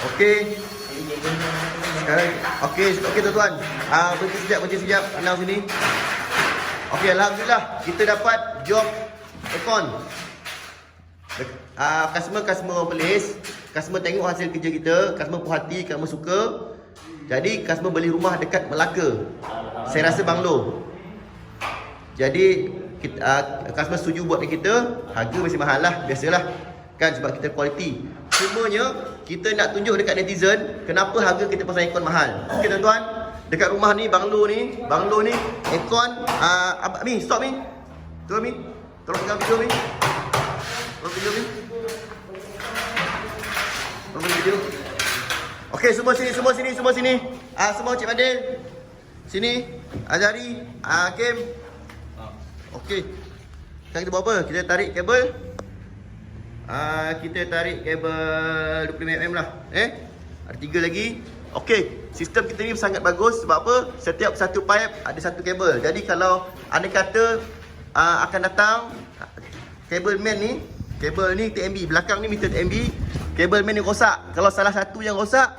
Okey. Sekarang okey tuan-tuan. Berhenti sekejap announce sini. Okey, alhamdulillah kita dapat job aircon. Customer orang Perlis, customer tengok hasil kerja kita, customer puas hati, customer suka. Jadi customer beli rumah dekat Melaka. Saya rasa Banglo. Jadi customer setuju buat dengan kita, harga masih mahal lah, biasalah. Kan sebab kita kualiti. Cumanya kita nak tunjuk dekat netizen kenapa harga kita pasang aircon mahal. Okey tuan-tuan, dekat rumah ni Banglo ni aircon Mi, stop Mi. Tolong Mi. Tolong pegang video Mi. Tolong video Mi. Tolong video. Okey, semua sini. Semua Cik Fadil. Sini. Azhari, Hakim. Okey. Sekarang kita buat apa? Kita tarik kabel. Kita tarik kabel 25mm lah. Ada 3 lagi. Okey, sistem kita ni sangat bagus. Sebab apa? Setiap satu pipe ada satu kabel. Jadi kalau anda kata akan datang kabel main ni, kabel ni TMB, belakang ni meter TMB, kabel main ni rosak. Kalau salah satu yang rosak,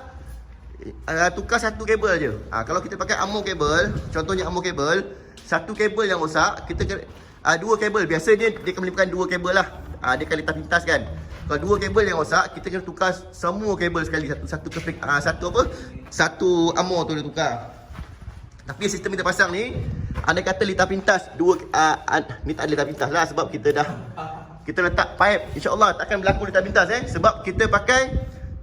tukar satu kabel je. Kalau kita pakai armor kabel, contohnya armor kabel, satu kabel yang rosak, kita dua kabel. Biasanya dia akan melibatkan dua kabel lah. Dia akan letak pintas kan. Kalau dua kabel yang rosak, kita kena tukar semua kabel sekali. Satu armor tu dia tukar. Tapi sistem kita pasang ni, anda kata litar pintas ni tak ada litar pintas lah. Sebab kita letak pipe, InsyaAllah takkan berlaku litar pintas sebab kita pakai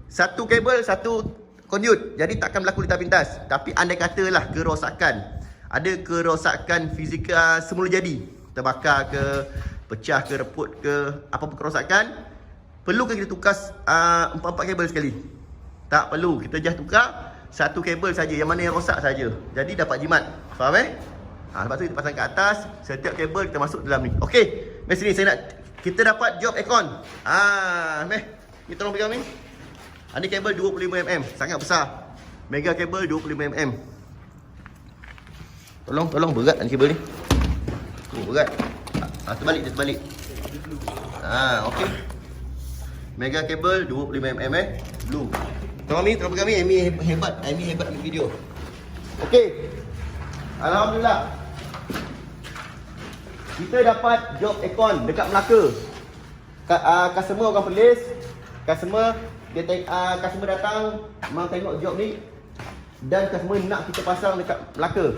satu kabel, satu conduit. Jadi takkan berlaku litar pintas. Tapi anda katalah kerosakan, ada kerosakan fizikal semula jadi, terbakar ke, pecah ke, reput ke, apa-apa kerosakan, perlukah kita tukar 4 kabel sekali? Tak perlu, kita just tukar satu kabel saja, yang mana yang rosak saja. Jadi dapat jimat. Faham lepas tu kita pasang kat atas, setiap kabel kita masuk dalam ni. Okey, mari sini kita dapat job aircon. Ni tolong pegang ni. Ini kabel 25mm, sangat besar. Mega kabel 25mm. Tolong berat ni kabel ni. Berat. Terbalik. Okey. Mega kabel 25mm blue. Tolong pegang ni. Amy hebat ambil video. Okey. Alhamdulillah. Kita dapat job aircon dekat Melaka. Customer orang Perlis. Customer datang mau tengok job ni. Dan customer nak kita pasang dekat Melaka.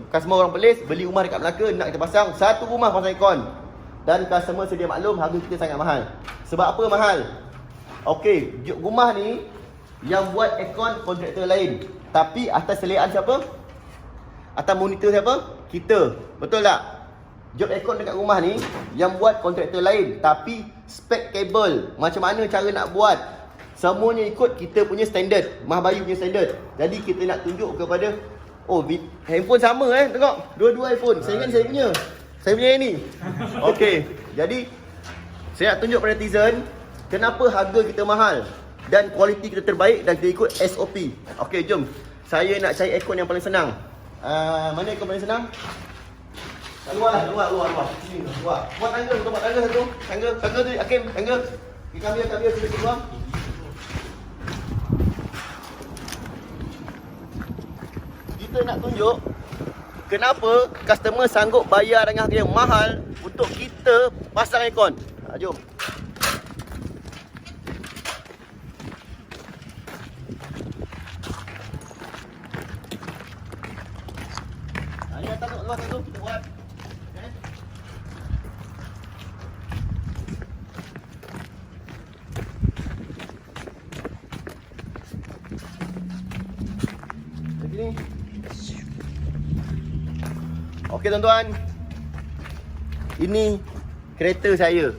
Customer orang Perlis beli rumah dekat Melaka, nak kita pasang satu rumah pasang aircon. Dan customer sedia maklum harga kita sangat mahal. Sebab apa mahal? Okey, rumah ni yang buat aircon kontraktor lain. Tapi atas selian siapa? Atas monitor siapa? Kita. Betul tak? Job aircon dekat rumah ni yang buat kontraktor lain. Tapi spek kabel, macam mana cara nak buat, semuanya ikut kita punya standard, Mahbayu punya standard. Jadi kita nak tunjuk kepada handphone sama tengok. Dua-dua iPhone. Saya ingat saya punya ini. Okey. Jadi saya nak tunjuk pada netizen kenapa harga kita mahal dan kualiti kita terbaik dan kita ikut SOP. Okey, jom. Saya nak cari aircon yang paling senang. Mana aircon paling senang? Luar. Sini, luar. Buat tangga satu. Tangga tu Hakim, tangga. Kami sudah keluar. Kita nak tunjuk kenapa customer sanggup bayar dengan harga yang mahal untuk kita pasang aircon. Jom. Ni atas tu, luar tu kita buat. Begini. Okey tuan-tuan, ini kereta saya.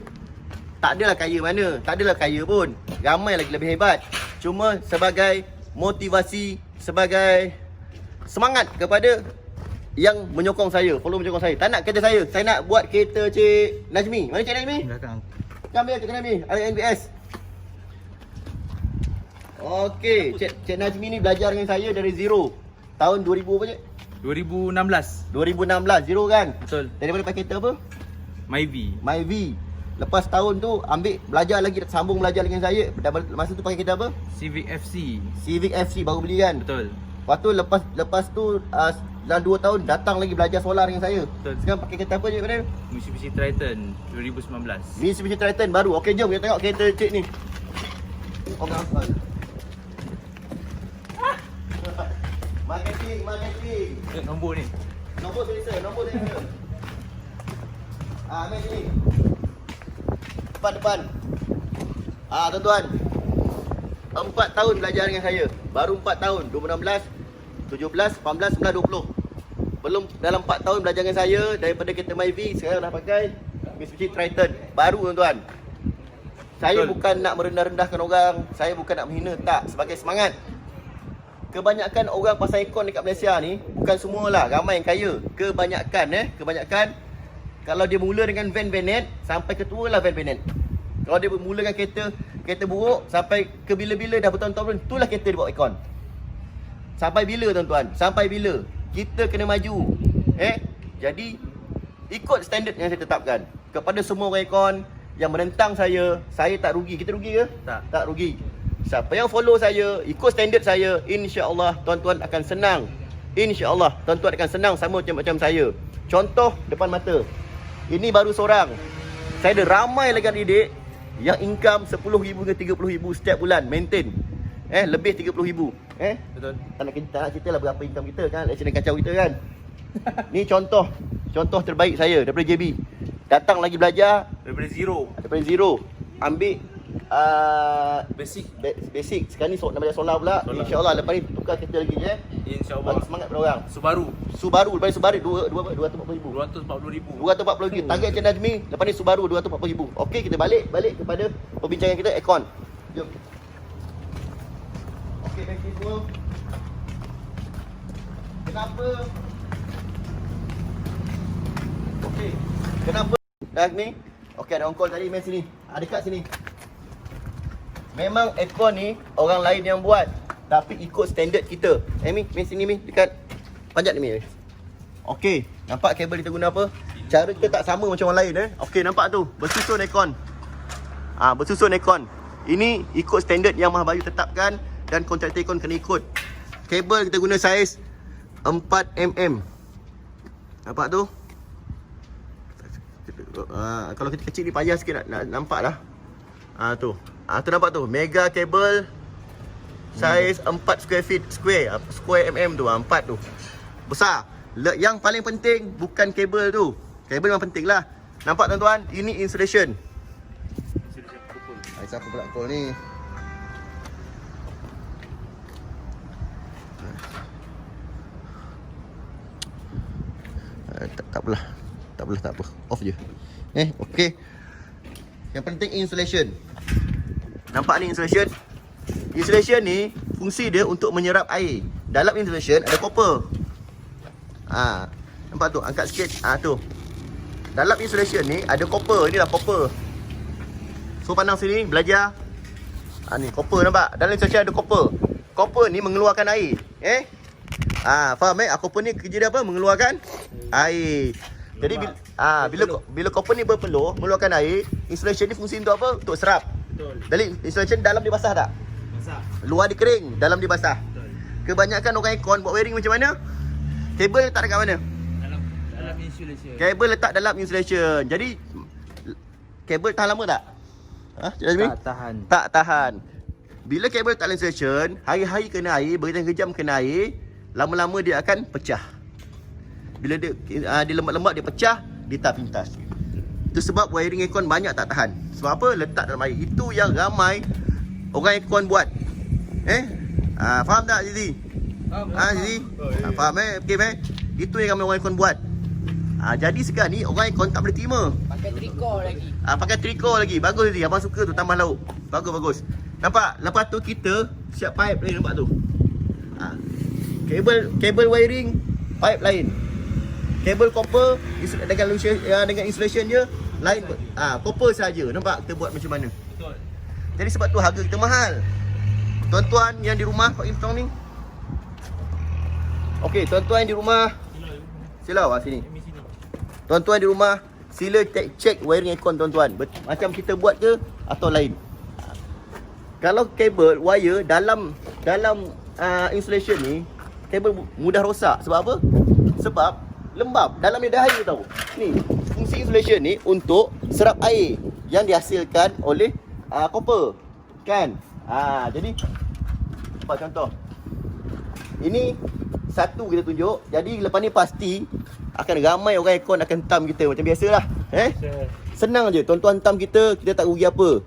Tak adalah kaya mana, tak adalah kaya pun. Ramai lagi lebih hebat. Cuma sebagai motivasi, sebagai semangat kepada yang menyokong saya, follow menyokong saya. Tak nak kereta saya nak buat kereta Cik Najmi. Mana Cik Najmi? Belakang. Ambil Cik Najmi, NBS. Okey, Cik Najmi ni belajar dengan saya dari zero. Tahun 2000 apa Cik? 2016. 2016, zero kan? Betul. Daripada pakai kereta apa? Myvi. Lepas tahun tu ambil belajar lagi, sambung belajar dengan saya. Masa tu pakai kereta apa? Civic FC. Civic FC baru beli kan? Betul. Lepas tu lepas tu dalam 2 tahun datang lagi belajar solar dengan saya. Betul. Sekarang pakai kereta apa je Fadil? Mitsubishi Triton 2019. Mitsubishi Triton baru. Okey, jom kita tengok kereta cik ni. Orang apa? Marketing. Nombor ni. Nombor sensor. Ambil sini. Depan. Tuan-tuan. 4 tahun belajar dengan saya. Baru 4 tahun. 2016, 17, 18, 19, 20. Belum dalam 4 tahun belajar dengan saya. Daripada kereta Myvi, sekarang dah pakai Mitsubishi Triton. Baru tuan-tuan. Saya Betul. bukan nak merendah-rendahkan orang. Saya bukan nak menghina. Tak. Sebagai semangat. Kebanyakan orang pasal aircon dekat Malaysia ni, bukan semualah, ramai yang kaya. Kebanyakan kalau dia mula dengan van Bennett, sampai ketua lah van Bennett. Kalau dia mula dengan kereta buruk, sampai ke bila-bila dah bertahun-tahun, itulah kereta dia bawa aircon. Sampai bila tuan-tuan? Sampai bila? Kita kena maju. Jadi ikut standard yang saya tetapkan. Kepada semua orang aircon yang menentang saya tak rugi. Kita rugi ke? Tak rugi. Siapa yang follow saya, ikut standard saya, insya-Allah tuan-tuan akan senang. InsyaAllah tuan-tuan akan senang sama macam saya. Contoh depan mata. Ini baru seorang. Saya ada ramai lagi didik yang income 10,000 hingga 30,000 setiap bulan maintain. Lebih 30,000. Betul. Tak nak cerita lah berapa income kita kan. Accident kacau kita kan. Ni contoh terbaik saya daripada JB. Datang lagi belajar Daripada zero. Ambil basic. Sekarang ni nak belajar solar pula. InsyaAllah lepas ni tukar kereta lagi je. InsyaAllah. Bagi semangat pada orang. Subaru lepas ni Subaru 240,000. 240,000. Target Encik Najmi lepas ni Subaru 240,000. Okey, kita balik kepada perbincangan kita aircon. Jom. Okey, thank you semua. Kenapa Najmi? Okey, ada on call tadi, main sini. Dekat sini. Memang aircon ni orang lain yang buat, tapi ikut standard kita. Mi, main sini Mi, dekat panjat ni Mi. Okey, nampak kabel kita guna apa? Cara kita tak sama macam orang lain Okey, nampak tu, bersusun aircon. Bersusun aircon. Ini ikut standard yang Mahabayu tetapkan dan kontraktor aircon kena ikut. Kabel kita guna saiz 4mm. Nampak tu? Kalau kita kecil ni payah sikit nak nampak lah. Tu nampak tu, mega kabel saiz 4 square feet square mm tu, 4 tu besar. Yang paling penting bukan kabel tu. Kabel memang penting lah. Nampak tuan-tuan, ini insulation. Siapa pula call ni? Tak apa. Off je. Okey. Yang penting insulation. Nampak ni insulation? Insulation ni fungsi dia untuk menyerap air. Dalam insulation ada copper. Nampak tu? Angkat sikit. Tu. Dalam insulation ni ada copper. Inilah copper. So pandang sini belajar. Ni copper, nampak? Dalam insulation ada copper. Copper ni mengeluarkan air. Faham copper ni kerja dia apa? Mengeluarkan air. Jadi bila copper ni berpeluh mengeluarkan air, insulation ni fungsi untuk apa? Untuk serap. Betul. Jadi insulation dalam dia basah tak? Basah. Luar dia kering, dalam dia basah. Betul. Kebanyakan orang aircon buat wiring macam mana? Kabel letak dekat mana? Dalam insulation. Kabel letak dalam insulation. Jadi kabel tahan lama tak? Tak tahan. Bila kabel letak dalam insulation, hari-hari kena air, berjam-jam kena air, lama-lama dia akan pecah. Bila dia lembab-lembab dia pecah, dia tak pintas. Itu sebab wiring aircon banyak tak tahan. Sebab apa? Letak dalam air. Itu yang ramai orang aircon buat. Faham tak Zizi? Faham. Zizi? Faham okey Itu yang ramai orang aircon buat. Jadi sekarang ni orang aircon tak boleh terima. Pakai trikor lagi. Bagus Zizi. Abang suka tu, tambah lauk. Bagus. Nampak? Lepas tu kita siap pipe lain, nampak tu. Kabel wiring, pipe lain. Kabel copper dengan insulation je lain. Copper saja. Nampak kita buat macam mana? Betul. Jadi sebab tu harga kita mahal. Tuan-tuan yang di rumah Pak Imtong ni. Okey, tuan-tuan yang di rumah. Silau sini. Tuan-tuan di rumah, Sila check wiring aircon tuan-tuan. Macam kita buat ke atau lain. Kalau kabel wire dalam insulation ni, kabel mudah rosak. Sebab apa? Sebab lembab. Dalam dia ada air tau. Ni, fungsi insulation ni untuk serap air yang dihasilkan oleh copper. Kan? Jadi nampak contoh. Ini satu kita tunjuk. Jadi lepas ni pasti akan ramai orang aircon akan hentam kita macam biasalah. Senang je, tuan-tuan hentam kita tak rugi apa.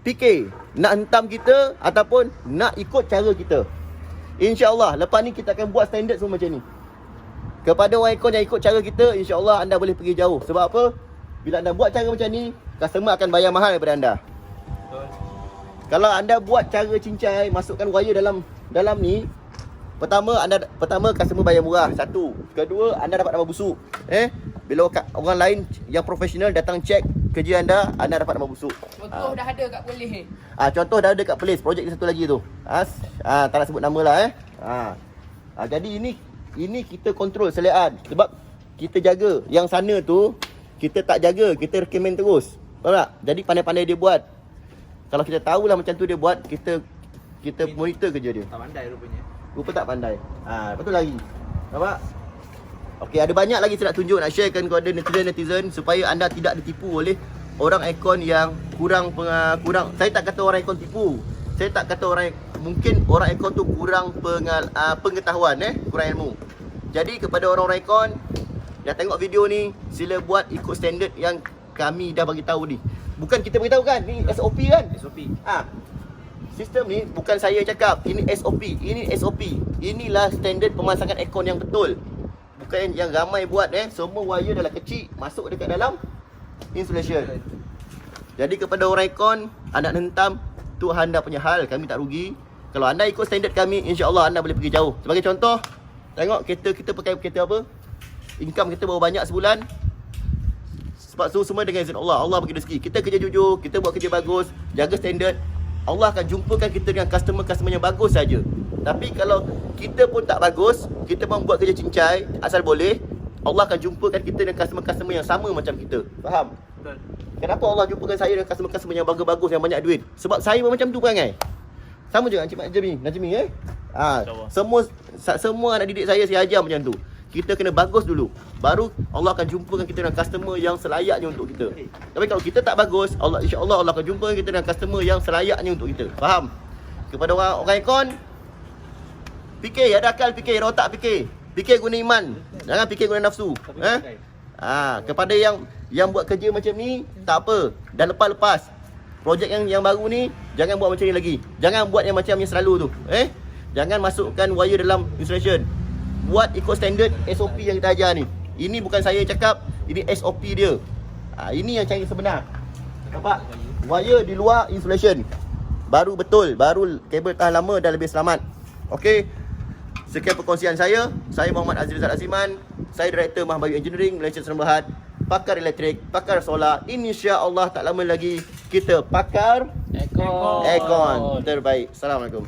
Fikir nak hentam kita ataupun nak ikut cara kita. InsyaAllah lepas ni kita akan buat standard semua macam ni. Kepada orang aircon yang ikut cara kita, InsyaAllah anda boleh pergi jauh. Sebab apa? Bila anda buat cara macam ni, customer akan bayar mahal daripada anda. Kalau anda buat cara cincai, masukkan wire dalam ni, Pertama customer bayar murah. Satu. Kedua, anda dapat nama busuk. Bila orang lain yang profesional datang check kerja anda dapat nama busuk. Contoh dah ada kat Perlis. Contoh dah ada kat Perlis. Projek ni satu lagi tu. Tak nak sebut nama lah jadi ini kita kontrol selean. Sebab kita jaga. Yang sana tu kita tak jaga, kita recommend terus. Faham tak? Jadi pandai-pandai dia buat. Kalau kita tahulah macam tu dia buat, kita monitor kerja dia. Tak pandai rupanya. Rupa tak pandai. Lepas tu lagi. Nampak? Okey, ada banyak lagi saya nak tunjuk, nak sharekan kepada netizen supaya anda tidak ditipu oleh orang aircon yang kurang. Saya tak kata orang aircon tipu. Saya tak kata mungkin orang aircon tu kurang pengetahuan, kurang ilmu. Jadi kepada orang-orang aircon yang tengok video ni, sila buat ikut standard yang kami dah bagi tahu ni. Bukan kita beritahu kan, ni SOP kan? SOP. Sistem ni bukan saya cakap, ini SOP, ini SOP. Inilah standard pemasangan aircon yang betul. Bukan yang ramai buat semua wire adalah kecil masuk dekat dalam insulation. Jadi kepada orang aircon, anda nak hentam tu anda punya hal, kami tak rugi. Kalau anda ikut standard kami, insya-Allah anda boleh pergi jauh. Sebagai contoh, tengok kereta kita pakai kereta apa? Income kita berapa banyak sebulan? Sebab tu semua dengan izin Allah. Allah bagi rezeki. Kita kerja jujur, kita buat kerja bagus, jaga standard. Allah akan jumpakan kita dengan customer yang bagus saja. Tapi kalau kita pun tak bagus, kita pun buat kerja cincai asal boleh, Allah akan jumpakan kita dengan customer yang sama macam kita. Faham? Betul. Kenapa Allah jumpakan saya dengan customer yang bagus-bagus, yang banyak duit? Sebab saya pun macam tu perangai. Sama je dengan Encik Najmi. Semua anak didik saya ajar macam tu. Kita kena bagus dulu, baru Allah akan jumpakan kita dengan customer yang selayaknya untuk kita. Tapi kalau kita tak bagus, insya-Allah Allah akan jumpakan kita dengan customer yang selayaknya untuk kita. Faham? Kepada orang aircon, fikir, ada akal fikir, ada otak fikir. Fikir guna iman, jangan fikir guna nafsu. Kepada yang buat kerja macam ni, tak apa, dah lepas. Projek yang baru ni, jangan buat macam ni lagi. Jangan buat yang macam yang selalu tu. Jangan masukkan wire dalam insulation. Buat ikut standard SOP yang kita ajar ni. Ini bukan saya cakap, ini SOP dia. Ini yang cara sebenar. Nampak? Wire di luar insulation. Baru betul, baru kabel tahan lama dan lebih selamat. Okey. Sekian perkongsian saya. Saya Muhammad Azri Zat Aziman. Saya Director Mahbayu Engineering Malaysia Sdn Bhd. Pakar elektrik, pakar solar. InsyaAllah tak lama lagi kita pakar aircon terbaik. Assalamualaikum.